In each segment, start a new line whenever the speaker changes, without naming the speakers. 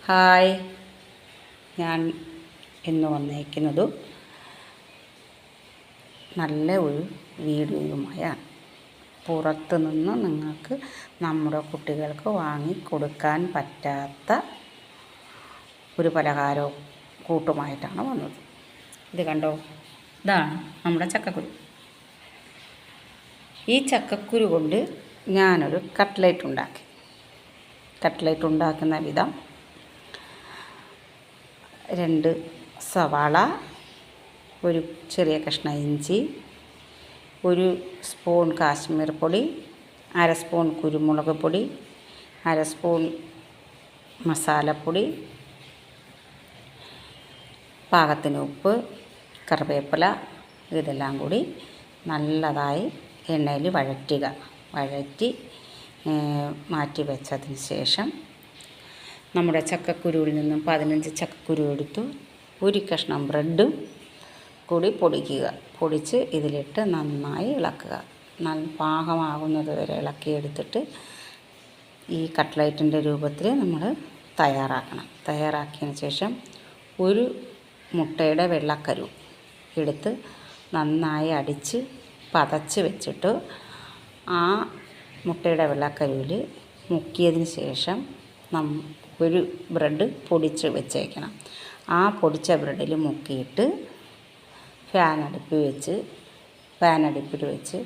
Hi, ഞാൻ ഇന്ന് വന്നിരിക്കുന്നത് നല്ല ഒരു വീഡിയോയുമായാണ്. പുറത്ത് നിന്ന് നിങ്ങൾക്ക് നമ്മുടെ കുട്ടികൾക്ക് വാങ്ങിക്കൊടുക്കാൻ പറ്റാത്ത ഒരു പലഹാരവും കൂട്ടുമായിട്ടാണ് വന്നത്. ഇത് കണ്ടോ, ഇതാണ് നമ്മുടെ ചക്കക്കുരു. ഈ ചക്കക്കുരു കൊണ്ട് ഞാനൊരു കട്ട്ലേറ്റ് ഉണ്ടാക്കി. കട്ട്ലേറ്റ് ഉണ്ടാക്കുന്ന വിധം: 2 സവാള, ഒരു ചെറിയ കഷ്ണം ഇഞ്ചി, 1 സ്പൂൺ കാശ്മീർ പൊടി, 1/2 സ്പൂൺ കുരുമുളക് പൊടി, 1/2 സ്പൂൺ മസാലപ്പൊടി, പാകത്തിന് ഉപ്പ്, കറിവേപ്പില, ഇതെല്ലാം കൂടി നല്ലതായി എണ്ണയിൽ വഴറ്റി മാറ്റി വെച്ചതിന് ശേഷം നമ്മുടെ ചക്കക്കുരുവിൽ നിന്നും 15 ചക്കക്കുരു എടുത്തു 1 കഷ്ണം ബ്രെഡും കൂടി പൊടിച്ച് ഇതിലിട്ട് നന്നായി ഇളക്കുക. പാകമാകുന്നത് വരെ ഇളക്കിയെടുത്തിട്ട് ഈ കട്ട്ലേറ്റിൻ്റെ രൂപത്തിൽ നമ്മൾ തയ്യാറാക്കിയതിന് ശേഷം 1 മുട്ടയുടെ വെള്ളക്കരു എടുത്ത് നന്നായി അടിച്ച് പതച്ച് വെച്ചിട്ട് ആ മുട്ടയുടെ വെള്ളക്കരുവിൽ മുക്കിയതിന് ശേഷം ഒരു ബ്രെഡ് പൊടിച്ച് വെച്ചേക്കണം. ആ പൊടിച്ച ബ്രെഡിൽ മുക്കിയിട്ട് ഫാൻ അടുപ്പിൽ വെച്ച്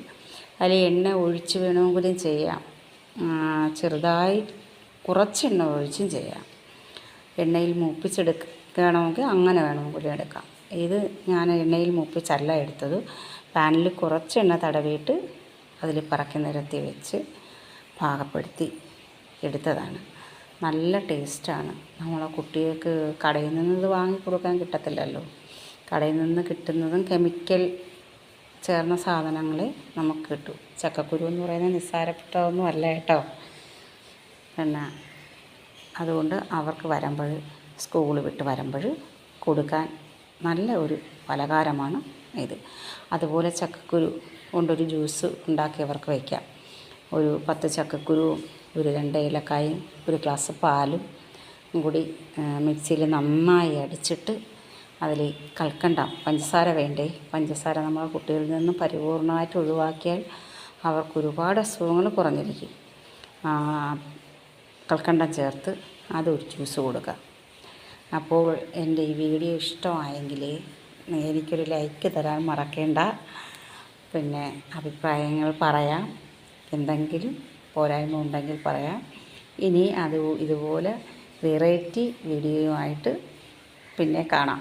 അതിൽ എണ്ണ ഒഴിച്ച് വേണമെങ്കിലും ചെയ്യാം, ചെറുതായി കുറച്ച് എണ്ണ ഒഴിച്ചും ചെയ്യാം. എണ്ണയിൽ മൂപ്പിച്ചെടുക്കണമെങ്കിൽ അങ്ങനെ വേണമെങ്കിലും എടുക്കാം. ഇത് ഞാൻ എണ്ണയിൽ മൂപ്പിച്ചല്ല എടുത്തത്, പാനിൽ കുറച്ച് എണ്ണ തടവിയിട്ട് അതിൽ പറക്കി നിരത്തി വെച്ച് പാകപ്പെടുത്തി എടുത്തതാണ്. നല്ല ടേസ്റ്റാണ്. നമ്മളെ കുട്ടികൾക്ക് കടയിൽ നിന്ന് വാങ്ങിക്കൊടുക്കാൻ കിട്ടത്തില്ലല്ലോ. കടയിൽ നിന്ന് കിട്ടുന്നതും കെമിക്കൽ ചേർന്ന സാധനങ്ങളെ നമുക്ക് കിട്ടും. ചക്കക്കുരു എന്ന് പറയുന്നത് നിസ്സാരപ്പെട്ടതൊന്നും അല്ല കേട്ടോ. പിന്നെ അതുകൊണ്ട് അവർക്ക് സ്കൂൾ വിട്ട് വരുമ്പോൾ കൊടുക്കാൻ നല്ല ഒരു പലഹാരമാണ് ഇത്. അതുപോലെ ചക്കക്കുരു കൊണ്ടൊരു ജ്യൂസ് ഉണ്ടാക്കി അവർക്ക് വയ്ക്കാം. ഒരു 10 ചക്കക്കുരുവും 2 ഏലക്കായും 1 ഗ്ലാസ് പാലും കൂടി മിക്സിയിൽ നന്നായി അടിച്ചിട്ട് അതിൽ കൽക്കണ്ടം, പഞ്ചസാര വേണ്ടേ, പഞ്ചസാര നമ്മളെ കുട്ടികളിൽ നിന്ന് പരിപൂർണമായിട്ട് ഒഴിവാക്കിയാൽ അവർക്ക് ഒരുപാട് അസുഖങ്ങൾ കുറഞ്ഞിരിക്കും. കൽക്കണ്ടം ചേർത്ത് അതൊരു ജ്യൂസ് കൊടുക്കുക. അപ്പോൾ എൻ്റെ ഈ വീഡിയോ ഇഷ്ടമായെങ്കിൽ എനിക്കൊരു ലൈക്ക് തരാൻ മറക്കേണ്ട. പിന്നെ അഭിപ്രായങ്ങൾ പറയാം, എന്തെങ്കിലും പോരായ്മ ഉണ്ടെങ്കിൽ പറയാം. ഇനി ഇതുപോലെ വെറൈറ്റി വീഡിയോയുമായിട്ട് പിന്നെ കാണാം.